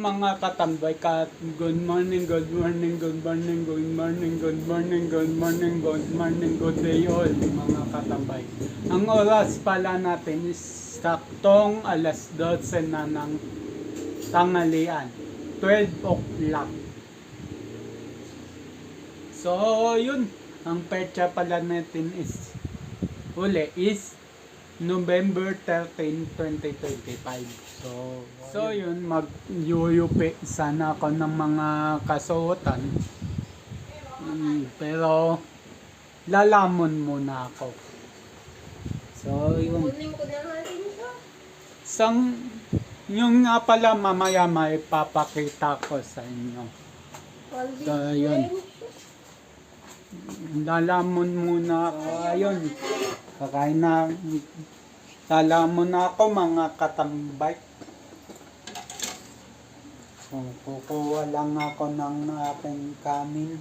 mga katambay ka, good morning, good morning, good morning, good morning, good morning, good morning, good morning, good day all mga katambay. Ang oras pala natin is saktong alas 12 na ng tanghalian, 12 o'clock. So yun, ang petsa pala natin is November 13, 2025. So yun, mag-UUP sana ako ng mga kasuotan. Pero lalamon muna ako. So yun. Kunin ko na nga rin ito. Yung nga pala mamaya may papakita ko sa inyo. So yun. Lalamon muna ako. Ayun. Kakain na. Lalamon na ako mga katambay. Kukuha lang ako ng aking kanin.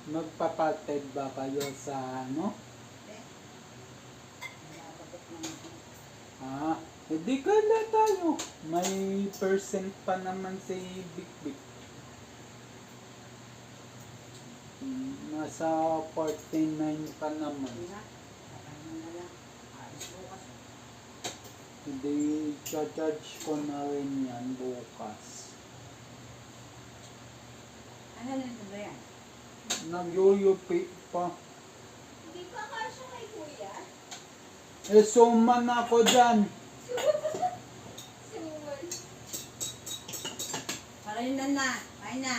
Magpapatid ba kayo sa ano? Hindi ka na tayo. May percent pa naman si Big Big. Nasa 49 pa naman. Hindi, charge ko na rin yan bukas. Ano nito ba yan? Nag-UUP pa. Hindi pa kasya kay kuya. Suman ako dyan. Simulan. Para yun na. Kain na.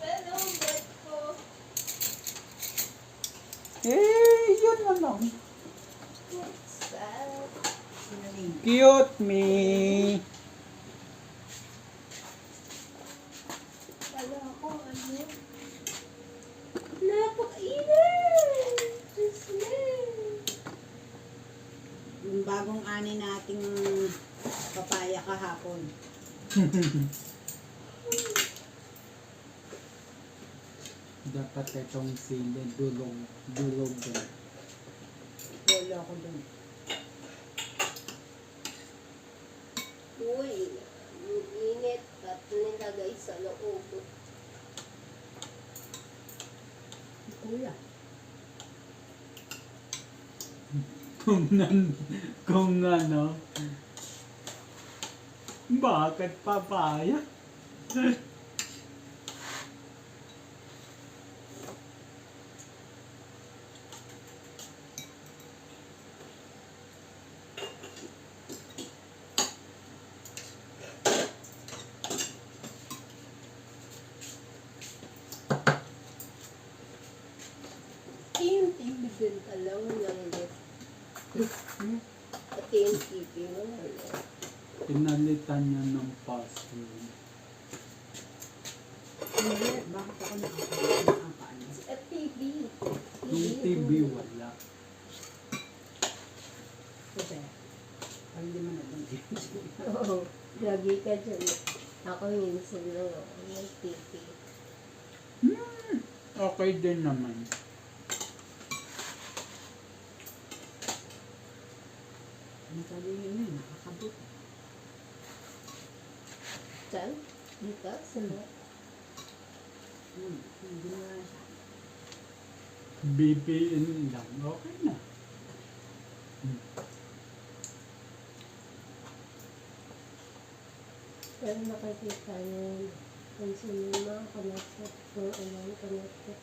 Pero ang bread ko. Yun na lang. What's that? Sinaling. Cute me. Kala ko ano? Napakainit! Diyos me! Yung bagong ani nating papaya kahapon. Dapat itong sili, dulog din. Wala ko dun. Uy, yung init at nilagay sa loob. Kuya. Kung ano, bakit papaya? Yung TV din alam ng left. Pati yung TV mo. Pinalitan niya ng password. Hindi, bakit ako nakapaan? At TV. Yung TV wala. Kasi, parang hindi man nagong Oo. Lagi ka dyan. Ako minsan lang ako ng TV. Okay din naman. Sabi yun, nakakabot. Saan? Dito? Saan? Hindi mo lang siya. BPN lang. Okay na. Pero nakikita niyo kung sino yung mga connected. Kung ano yung connected.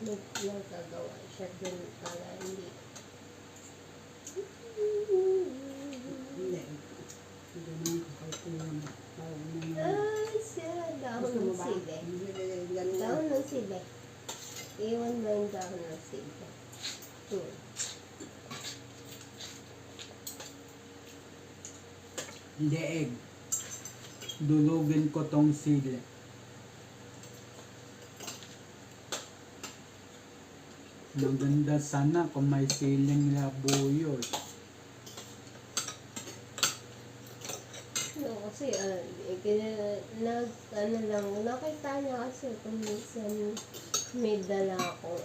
Smooth lang gagawa siya dun para hindi. Hindi. Hindi naman kakalkulan. Ay, siya. Dahon ng sibe. Dahon ng sibe. Iwan mo yung dahon ng sibe. Hindi egg. Dulugin ko tong sili. Maganda sana kung may siling labuyo. No, kasi Kaya ano lang, nakita niya kasi kung minsan may dala akong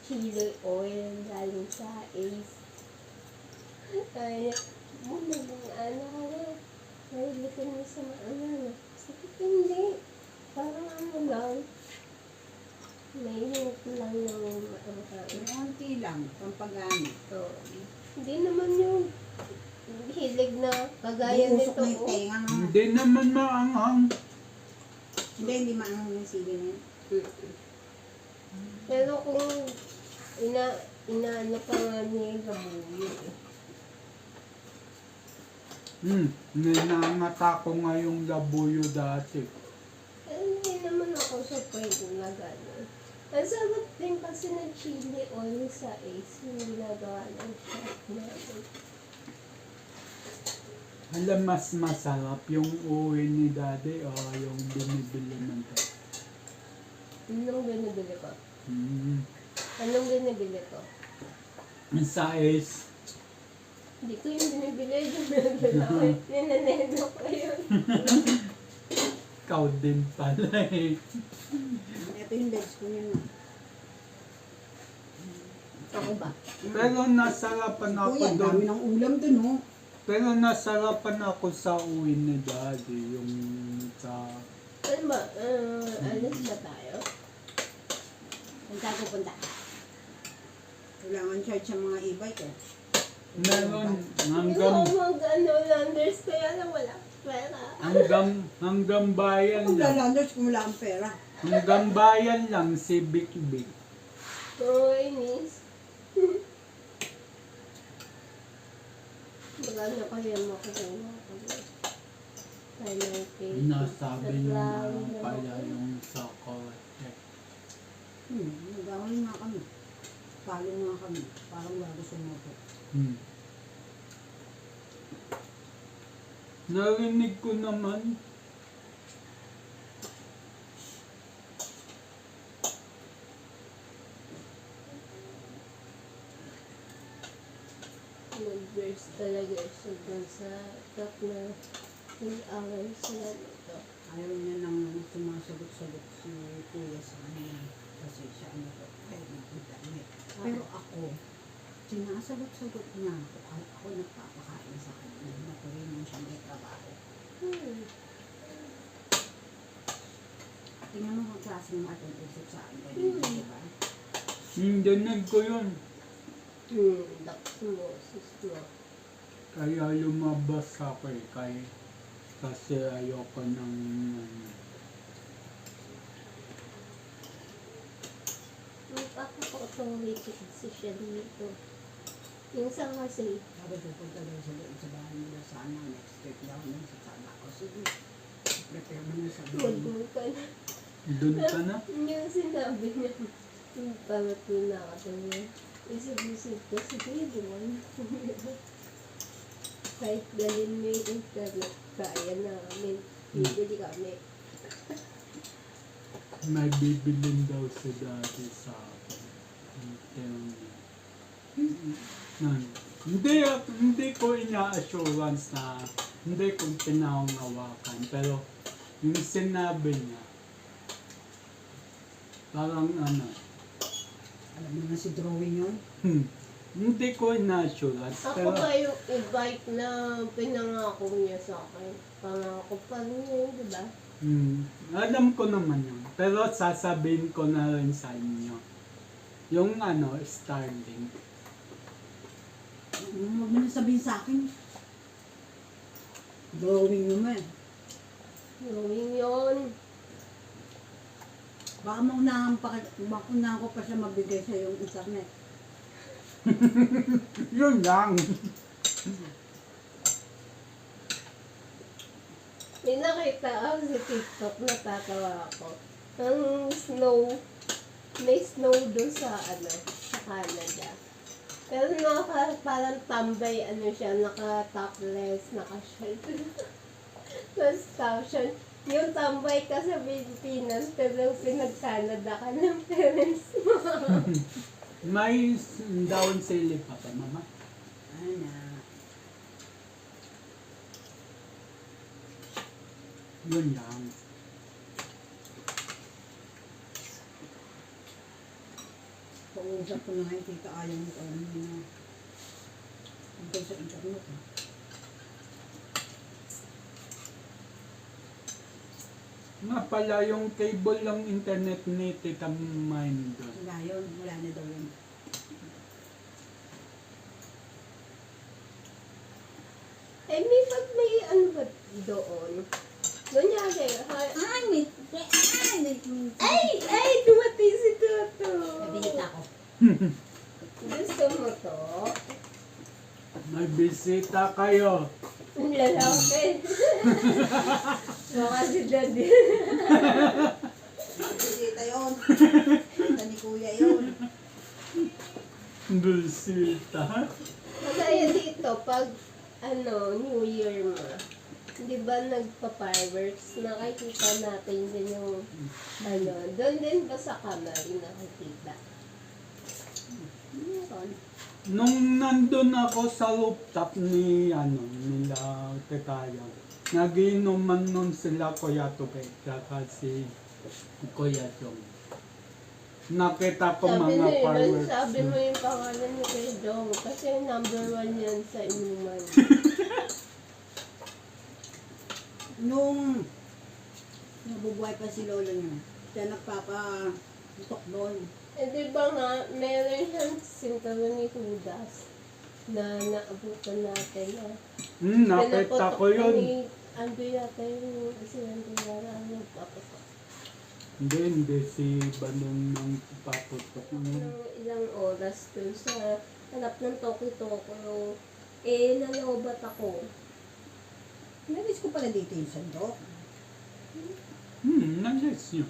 chili oil galing sa Ace. Kaya, muna bang ano ka na, nahilitin mo sa ano. Sabi ko, hindi. Parang ano lang. May hint lang yung Konti lang, pampagana. So, hindi naman yung hilig na kagaya Usok nito. na yung tenga nga. Hindi naman maanghang. Hindi maangang yung sili na yun. Pero kung inaano pa nga niya yung labuyo eh. Ninangata ko nga yung labuyo dati. Pero hindi naman ako sa pwede na gano'n. Ang sarap din kasi ng chili oil sa Ace, yung ginagawa ng chef natin. Alam, mas masarap yung uwi ni daddy o yung binibili ng daddy. Anong binibili ko? Hmm. Anong binibili ko? Sa Ace, Hindi ko yung binibili, yung binibili ko. Ninaneno ko yun. ikaw din pala eh. Ito yung legs ko yun. Ako ba? Pero nasarapan ako Kuya, ang doon. dami ng ulam dun, oh. Pero nasarapan ako sa uwi ni daddy. Yung sa... Ano ba? Alis na tayo? Saan tayo pupunta? Kailangan charge sa mga e-bike, eh. Meron Hindi hanggang... ako Landers kaya na wala pera. hanggang bayan Kung lang. lalanders kung wala kang pera. Hanggang bayan lang si Big Big. Oo, inis. Baka na kaya makukuha ko. Nasabi niyo na pala yung sa correct. Nag-away nga kami. Palo nga kami. Parang bago sumoto. Narinig ko naman. Nag-burst talaga siya dun sa top na nag-away sila nito. Ayaw niya nang sumasagot-sagot si Kuya sa kanya. Kasi siya ano to. Ay, nagdamit. Pero ako, sinasagot-sagot niya ako. Ako nagpapakain sa kanya. Natuloy mo siya may trabaho. Tingnan mo ang klaseng matag-usap sa akin. Di ba? Dinig ko yun. Dax mo, sis mo. Kaya lumabas ako eh. Kasi ayoko ng... Magpapakotong-waited kasi siya dito. Minsan kasi, Sabi ko, punta daw sa loob sa bahay nila sana. Next week daw na sa sana ako. Sige, prepare mo na sa bahay. mag-go ka na. Doon ka na? Yung sinabi niya, pangatlo na ako niya. Isip-isip ko, sige, doon. Kahit dalhin mo yung internet, kaya namin. Bibili kami. May bibilin daw si daddy sa akin. Hindi ko ina-assurance na hindi ko pinangawakan. Pero yung sinabi niya, parang ano, Alam mo na si drawing yun? hindi ko ina-assurance. Ako Pero ba yung e-bike na pinangako niya sa akin? Pangako pa rin yun, di ba? alam ko naman yun. Pero sasabihin ko na rin sa inyo. Yung ano, Starlink. Huwag mo na sabihin sa akin. Drawing naman. Gawin yun. Baka maunahan ko pa siya mabigay sa yung internet. Yun lang. May nakita ako sa TikTok, natatawa ako. Ang snow, may snow doon sa sa Canada. Pero parang tambay, siya, naka-topless, naka-shirt. Tapos caption, yung tambay ka sa Pilipinas, pero pinag-Canada ka ng parents mo. May down sale pa pa, mama. Ana. Yun lang. Pausap ko na nga yung tita ayaw mo ano na. Hanggang sa internet ha. Nga pala yung cable ng internet ni Tita Mine doon. Wala yun, wala na daw yun. Eh, may pag may ano ba doon? Kunyari, ay, dumating si Toto. Nabihita ko. Gusto mo to? May bisita kayo. Ang lalaki. Baka si Daddy. Bisita yun. Ito ni kuya yun. Bisita? Kaya dito, pag New Year mo, di ba nagpa-fireworks, nakikita natin din yung, doon din ba sa kamay nakikita? Meron. Nung nandun ako sa rooftop nila Tekayaw, nagiinuman nun sila Kuya Tupet, kasi Kuya Jong. Nakita ko mga fireworks. Sabi mo yung pangalan ni Kuya Jong, kasi number 1 yan sa inuman. Nung nabubuhay pa si lolo niya, siya nagpapatok doon. Eh di ba nga, meron siyang sinturon ni Judas na naabutan natin na Nakita ko yun. Ando yata yung presidente na nagpapatok. Hindi si Banong nang paputok. Ng ilang oras dun sa hanap ng Toki-Toko. Nalobat ako. Nabis ko pala dito yung sandok. Nandiyan yun.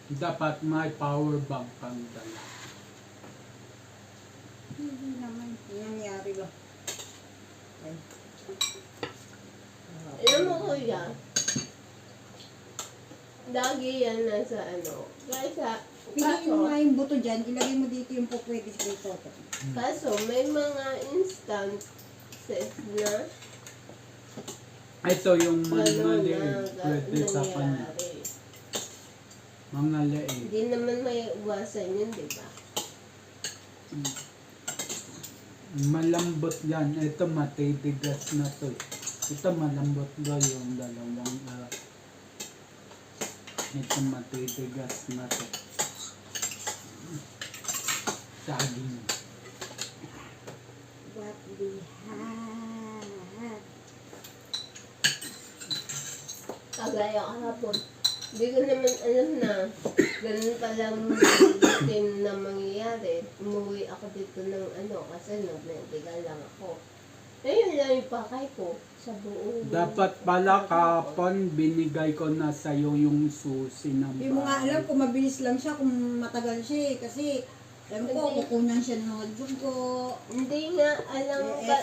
Dapat may power bank kang dala. Hindi naman. Yung nangyari ba? Ay. Alam mo kuya, lagi yan nasa Piliin mo nga yung buto dyan, ilagay mo dito yung pupwede sa toto. kaso may mga instances na Ito yung mga gano'n liit. Pwede sa kanya. nangyari. Mga liit. Hindi naman may iwasan yun, di ba? Malambot yan. Ito matitigas na to. Ito malambot daw yung dalawang ito matitigas na to. Saging. What we have. Kagaya kahapon. Hindi ko naman alam na ganun palang team na mangyayari. Umuwi ako dito ng kasi nag-medical lang ako. Ayun lang yung pakay ko sa buong... Dapat pala kapon binigay ko na sa'yo yung susi ng Hindi mo nga alam kung mabilis lang siya, kung matagal siya eh. Kasi, alam ko, kukunan siya ng mga dugo. Hindi nga alam ba...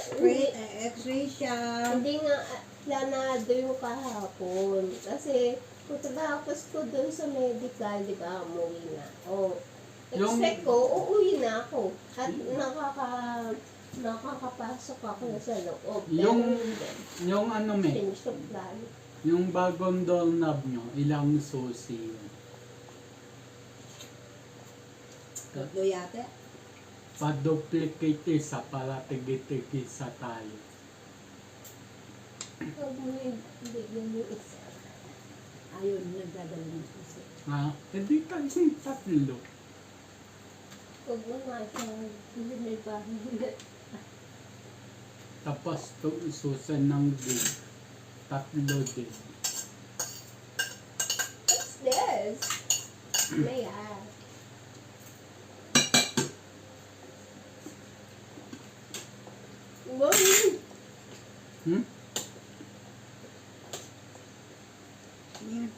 X-ray siya. Hindi nga planado yung kahapon. Kasi pagkatapos ko dun sa medical, di ba, umuwi na ako. Expect ko, uuwi na ako. At nakakapasok ako na sa loob. Yung may, Sinusupply. yung bagong doorknob nyo, ilang susi yun? Tatlo yate. Pa-duplicate isa para tigi-tigi sa tayo. Pag hindi yung isa. Ayun, nagdadala ng susi. Ha? Hindi kasi tatlo. Pag mga hindi may bahay. Tapos susan ng din. Tatlo din. What's this? May Wow! Hmm? Yan.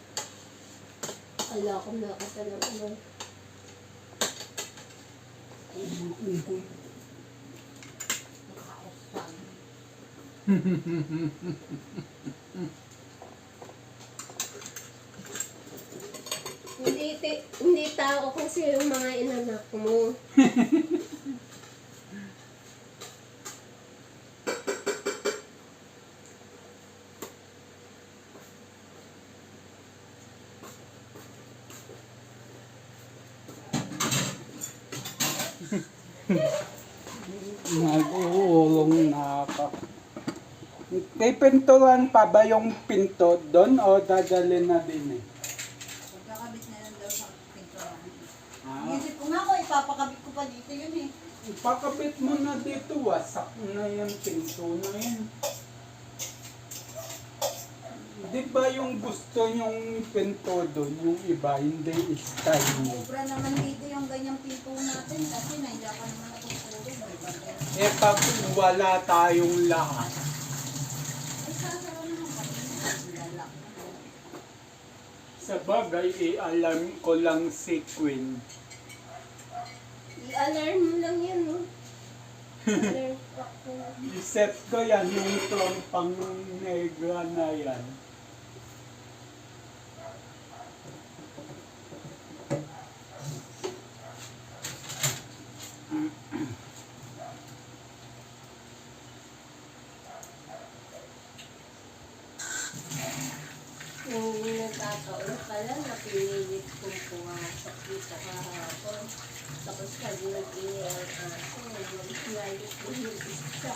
Ala ko na kita ng Uy. Nakakausap. Hindi tao kasi yung mga inanak mo. Nag-uulong na ako. Pipinturan pa ba yung pinto doon o dadalhin na din eh? Pagkakabit na lang daw sa pintuan. Ah, Isip ko nga ko, ipapakabit ko pa dito yun eh. ipakabit mo na dito, wasak na yung pinto na yun. Di ba yung gusto yung pinto doon, yung iba, hindi style mo? Sobra naman dito yung ganyang pinto natin kasi nahiya pa naman ako tulog. Eh pag wala tayong lahat, Ay, sasara naman kami. Lalak. sa bagay, alam ko lang si Queen. I-alarm mo lang yan, no? Alarm clock mo lang. I-set ko yan, yung trompang negra na yan. Yung nagkataon pala na pinilit kong pumasok dito kahapon. Tapos pag nag-ingay ang aso, nag-slide ko yung isa.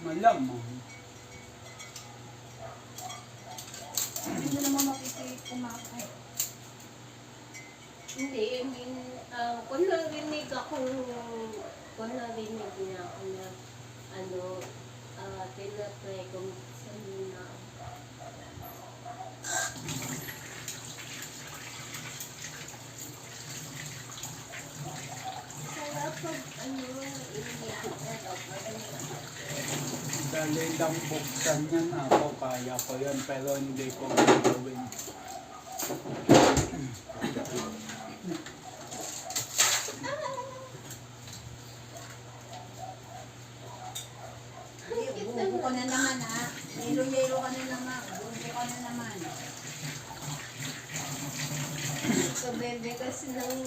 Malamang. Hindi mo naman mapipilit kumakay. Hindi, I mean, kung narinig niya ako na, tinatry kong salina. Kaya pag, iniikot na daw, Dali lang buksan yan ako, kaya ko yan, pero hindi ko gagawin. Bubo ka na naman ha. Yelo-yelo ka na naman. Bubo ka na naman. So, bebe, kasi nang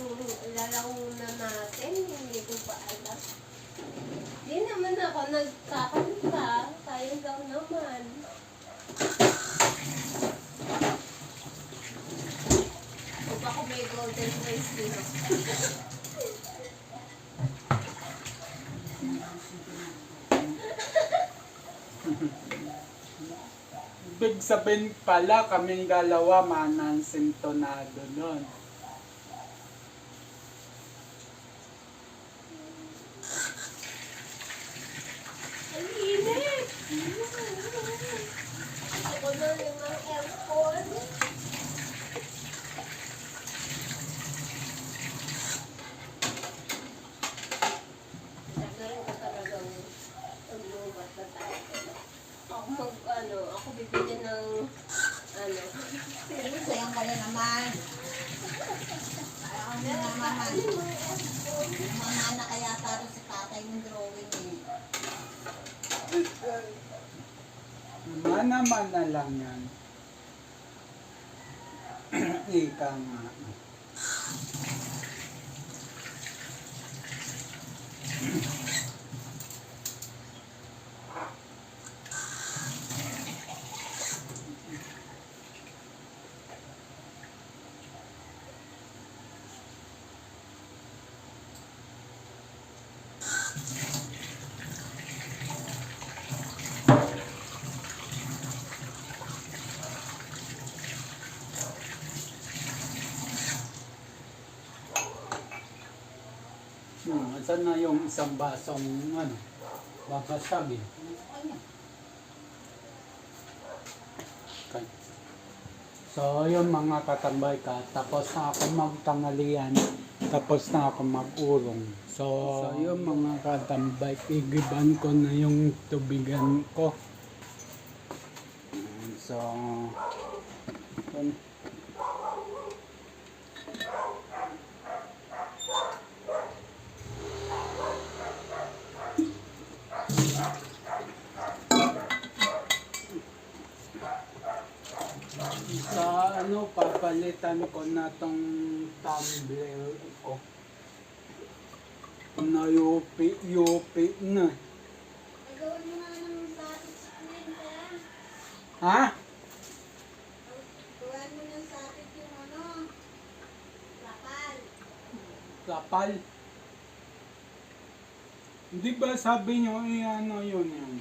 lalanguna natin, hindi ko pa alam. Di naman ako nagkakanta, tayo daw naman. O baka may golden voice din ako. Ibig sabihin pala, kaming dalawa manansintonado nun. Ang init! Ako na yung mga aircon. Nagaling ko talagang paglubat na tayo. Ako bibili ng, Sayang ka na naman. Sayang ka na naman. Mamana kaya taro si tatay ng drawing eh. Mana-mana lang yan. Ika nga. Asan na yung isang basong babasagin? Kanya. Okay. So, yun mga katambay ka, tapos na ako magtangalian, tapos na ako mag-urong. So yun mga katambay, igiban ko na yung tubigan ko. So, yun. Sa papalitan ko na tong tumbler ko. Yupi na. Nagawin mo nga ng sausage screen ka. Ha? Gawin mo ng sausage yung lakad. Kapal. Di ba sabi nyo, ano yun yan?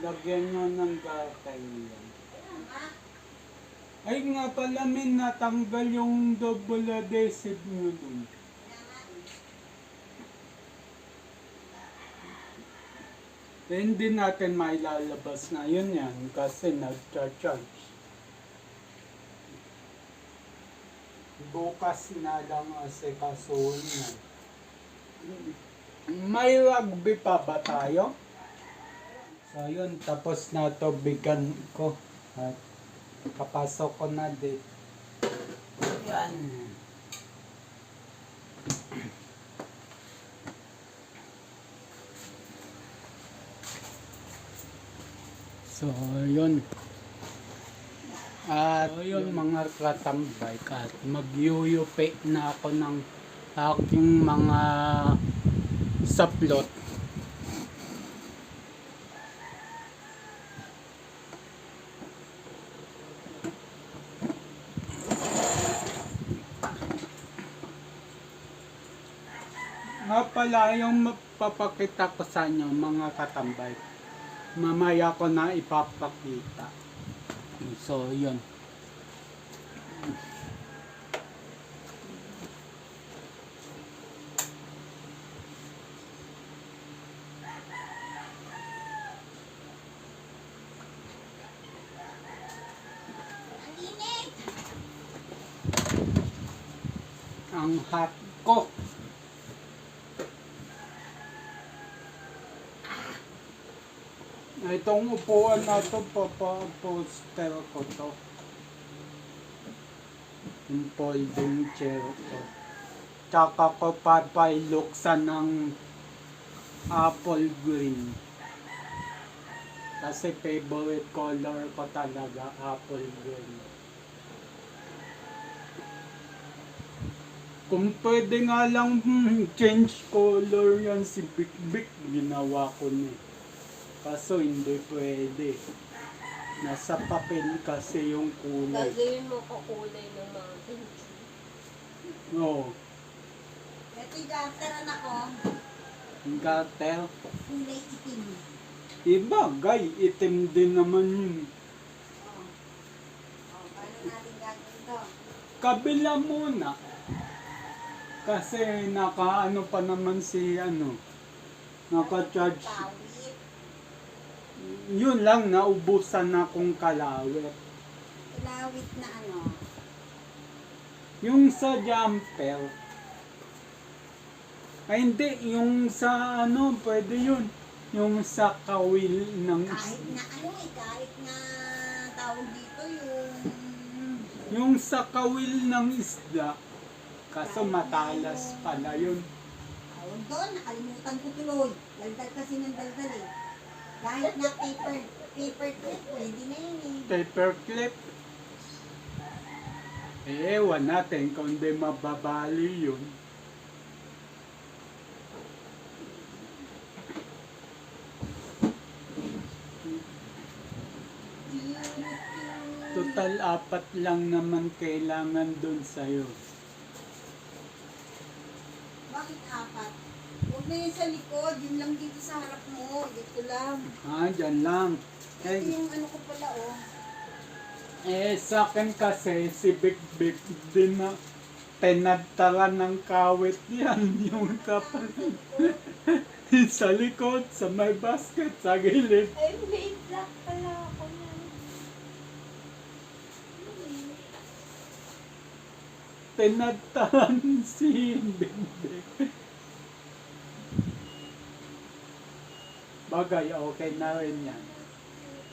Lagyan nyo ng garter yan. Ay nga pala, min, natanggal yung double adhesive nyo dun. Eh, hindi natin mailalabas ngayon yan kasi nag-charge. Bukas na lang kasi kasuhin yan. May rugby pa ba tayo? So yun, tapos na to bigan ko. At kapasok ko na din. Yan. So yun. At yun mga katambay, at magyuyupi na ako ng aking mga saplot. Nga pala, yung mapapakita ko sa inyo mga katambay, mamaya ko na ipapakita. So, yun. Ang hot ko. Itong upuan na to, poster ko to. Yung folding chair ko. Tsaka ko papailuksan ng apple green. Kasi favorite color ko talaga, apple green. Kung pwede nga lang change color yan si Big Big, ginawa ko na. Kaso hindi pwede. Nasa papel kasi yung kulay. Gagawin mo ko kulay ng mountain dew. Oo. Ito yung garteran ako, Yung garter. kulay itim. Ibagay, itim din naman yun. Paano natin gagawin to? Kabila muna. Kasi nakaano pa naman si naka-charge. Pawit. Yun lang, naubusan na akong kalawit. Ilawit na ano. Yung sa jumper. Ay hindi, yung sa pwede yun. Yung sa kawil ng Kahit na kahit na tawag dito yung sa kawil ng isda. Kaso matalas pala yun. tawag doon, nakalimutan ko tuloy. Daldal kasi ng daldal eh. Kahit na paper clip, pwede na yun eh. Paper clip. Ewan natin kung di mababali yun. Total 4 lang naman kailangan dun sa'yo. Bakit 4? Huwag na yun sa likod, yun lang dito sa harap mo. Dito lang. Dyan lang. Ito yung ano ko pala Sa akin kasi, si Big Big din na tinadtaran ng kawit yan. Yung kapal. Sa likod, sa may basket, sa gilid. Ay, may black pala ako yan. Tinadtaran si Big Big. Bagay, okay na rin yan.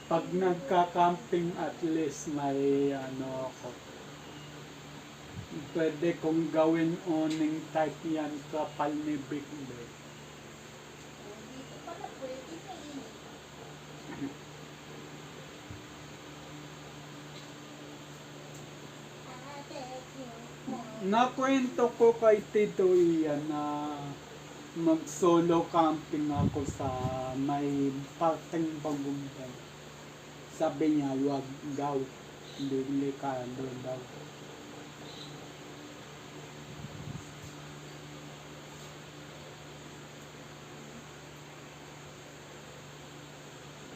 Pag nagka-camping, at least may ako. Pwede kong gawin awning type yan, kapal ni Big Big. Dito pala pwede na eh. Nakwento ko kay Tito Ian na mag-solo camping ako sa may parteng Bagumban. Sabi niya, wag daw. Delikado daw.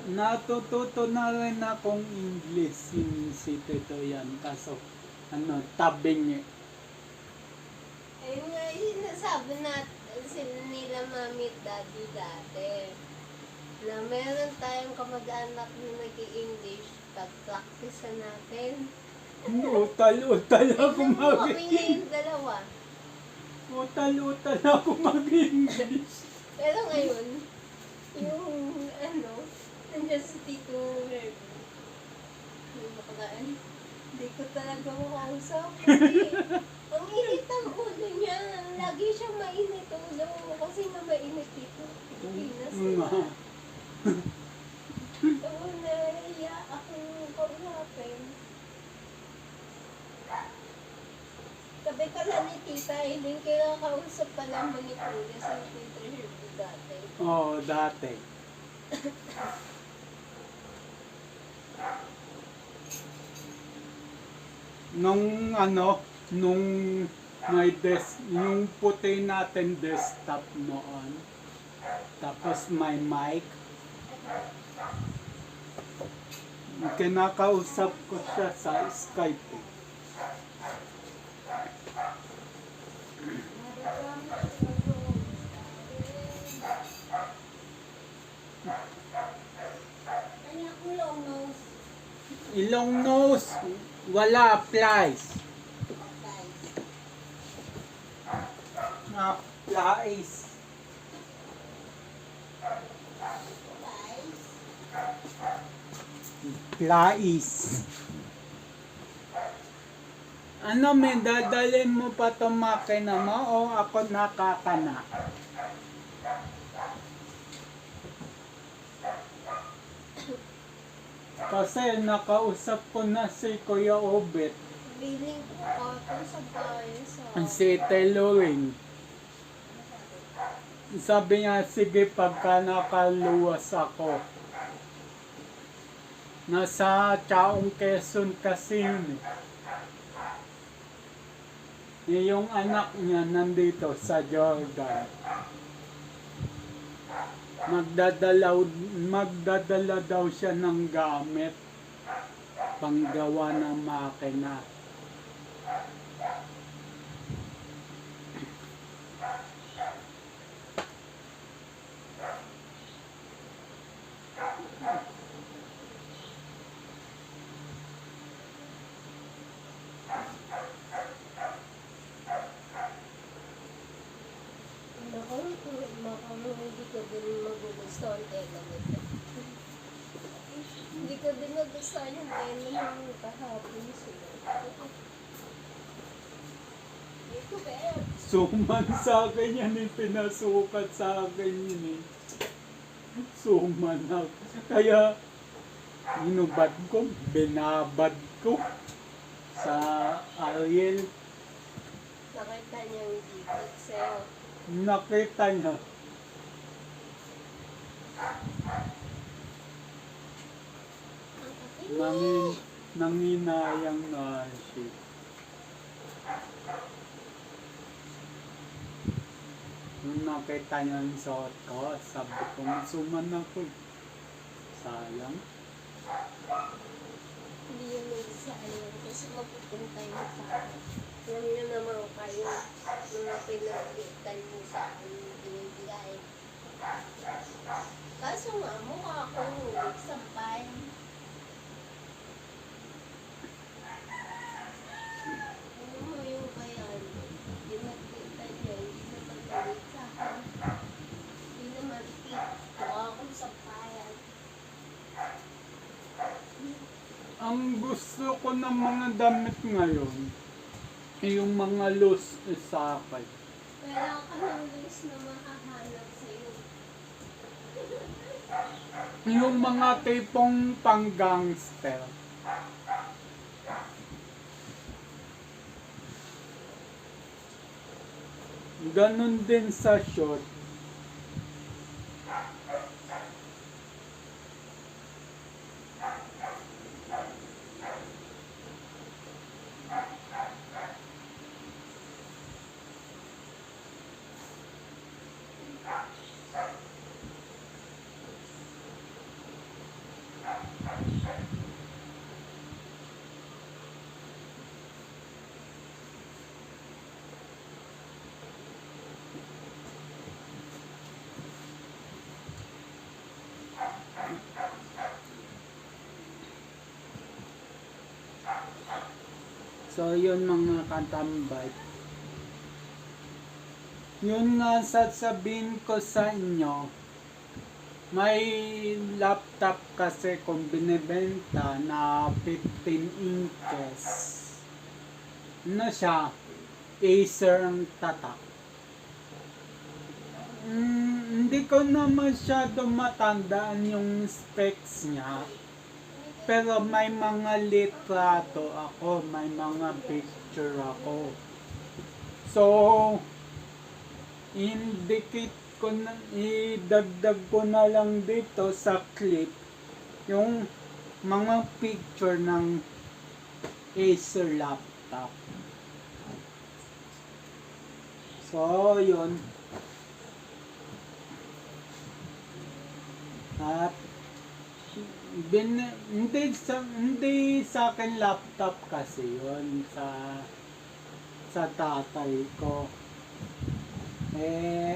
natututo na rin akong English si Tito yan. Kaso, tabing eh. Ayun nga yung sinasabi natin sila nila mami at daddy dati. Na meron tayong kamag-anak na nag-i-English, pag-practice natin. Utal-utal ako Tignan mo kami mag-English. ngayon dalawa. Utal-utal ako mag-English. Pero ngayon, yung nandiyan si Tito Herbie. Yung bakalaan, hindi ko talaga makausap. Kasi, ang init ang ulo niya. Lagi siyang mainit ulo. Kasi nga mainit dito. Pilipinas. Nga. Oo, naiya akong kausapin. Sabi ka lang ni Tita, hindi kaya kausap pa naman ni Kuya sa Tito Herbie dati. Oo, dati. Nung may yung puti natin desktop noon. Tapos may mic. Kinakausap ko siya sa Skype. Eh. Kanya ko long nose. Ilong nose, wala applies. Applies. Applies. May dadalhin mo pa itong makina mo o ako nakakana? Kasi nakausap ko na si Kuya Obet. Feeling ko ako sa bahay sa... Si Teloring. Sabi niya, sige pagka nakaluwas ako. Nasa Chaong Quezon kasi yun eh. Yung anak niya nandito sa Jordan. Magdadala daw siya ng gamit panggawa ng makina. Hindi ko din magugustuhan tela nito. Hindi ko din magustuhan yung tela ng kahapon sila. Dito, Beb. Suman sa akin yan eh, pinasukat sa akin yun eh. Suman ako. Kaya, inubad ko, binabad ko sa Ariel. Nakita niya yung dikit sa'yo. Nakita niya. Nanginayang na siya. Nung nakita niya yung suot ko, sabi ko, suman ako. Sayang. Hindi yun nagsayang kasi mapupunta yun sa akin. Alam niyo naman kayo, mga pinagkitan mo sa akin yung binibigay. Kaso nga, mukha akong nagsampay. Ano mo yung bayan? Pinagkita niya, hindi naman galit sa akin. Hindi naman tip. Mukha akong sampayan. Ang gusto ko ng mga damit ngayon, yung mga loose sa akin. Wala ka ng list na makahanap sa'yo. Yung mga tipong pang-gangster. Ganon din sa short. So, yun mga katambay. Yun nga sasabihin ko sa inyo, may laptop kasi kung binibenta na 15 inches. Ano siya? Acer ang tatak. Hindi ko na masyado matandaan yung specs niya. Pero may mga litrato ako, may mga picture ako. So, idagdag ko na lang dito sa clip yung mga picture ng Acer laptop. So, yun. At hindi sa akin laptop kasi yun sa tatay ko.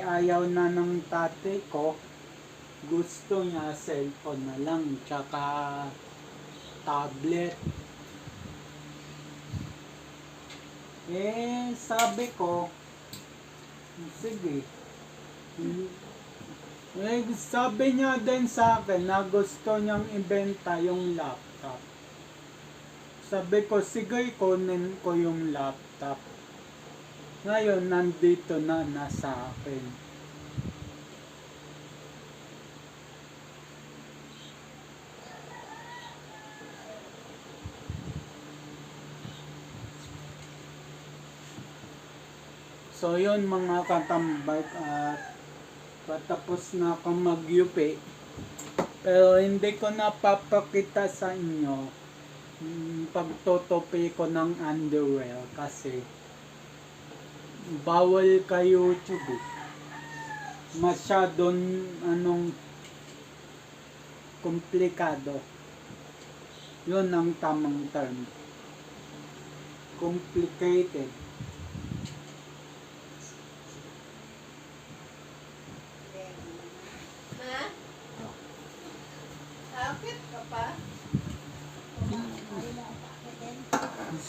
Ayaw na ng tatay ko. Gusto niya cellphone na lang tsaka tablet. Sabi ko, sige. Sabi niya din sa akin na gusto niyang ibenta yung laptop. Sabi ko, sige, kunin ko yung laptop. Ngayon, nandito na nasa akin. So, yun mga katambay, at patapos na akong mag-UP. Pero hindi ko napapakita sa inyo pagtutupi ko ng underwear kasi bawal ka YouTube eh. Masyadong komplikado. Yun ang tamang term. Complicated. Ma? Akit ka pa?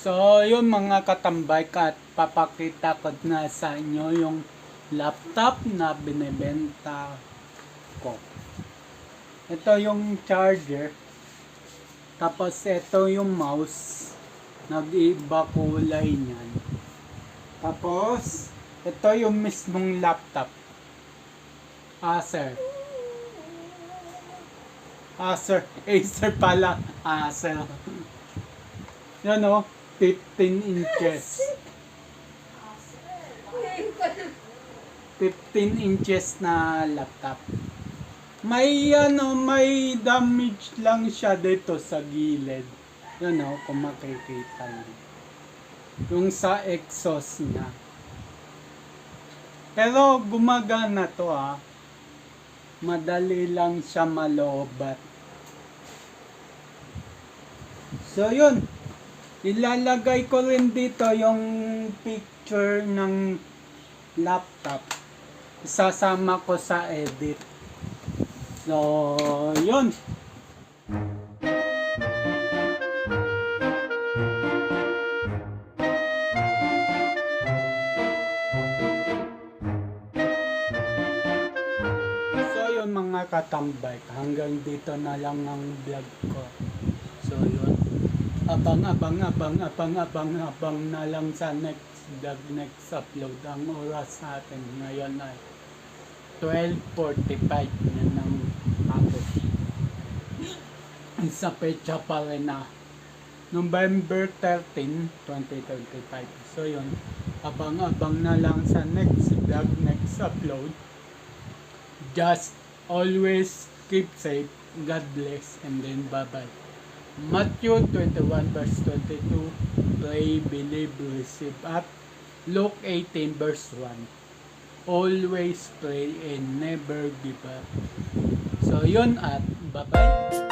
So, yun mga katambay, at papakita ko na sa inyo yung laptop na binibenta ko. Ito yung charger. Tapos ito yung mouse. Nag-iba kulay niyan. Tapos, ito yung mismong laptop. Acer. Acer pala. Acer. Yan o. 15 inches. 15 inches na laptop. May damage lang siya dito sa gilid. Yan o, kung makikita niyo. Yung sa exhaust niya. Pero gumagana to Madali lang siya malobat. So yun. Ilalagay ko rin dito yung picture ng laptop. Isasama ko sa edit. So, yun. So, yun mga katambay. Hanggang dito na lang ang vlog ko. So, yun. Abang na lang sa next vlog, next upload. Ang oras natin ngayon ay 12:45 yan ng hapon. Sa pecha pa rin November 13, 2025. So yun, abang na lang sa next vlog, next upload. Just always keep safe. God bless, and then bye-bye. Matthew 21 verse 22, pray, believe, receive. At Luke 18 verse 1, always pray and never give up. So yun, at bye-bye.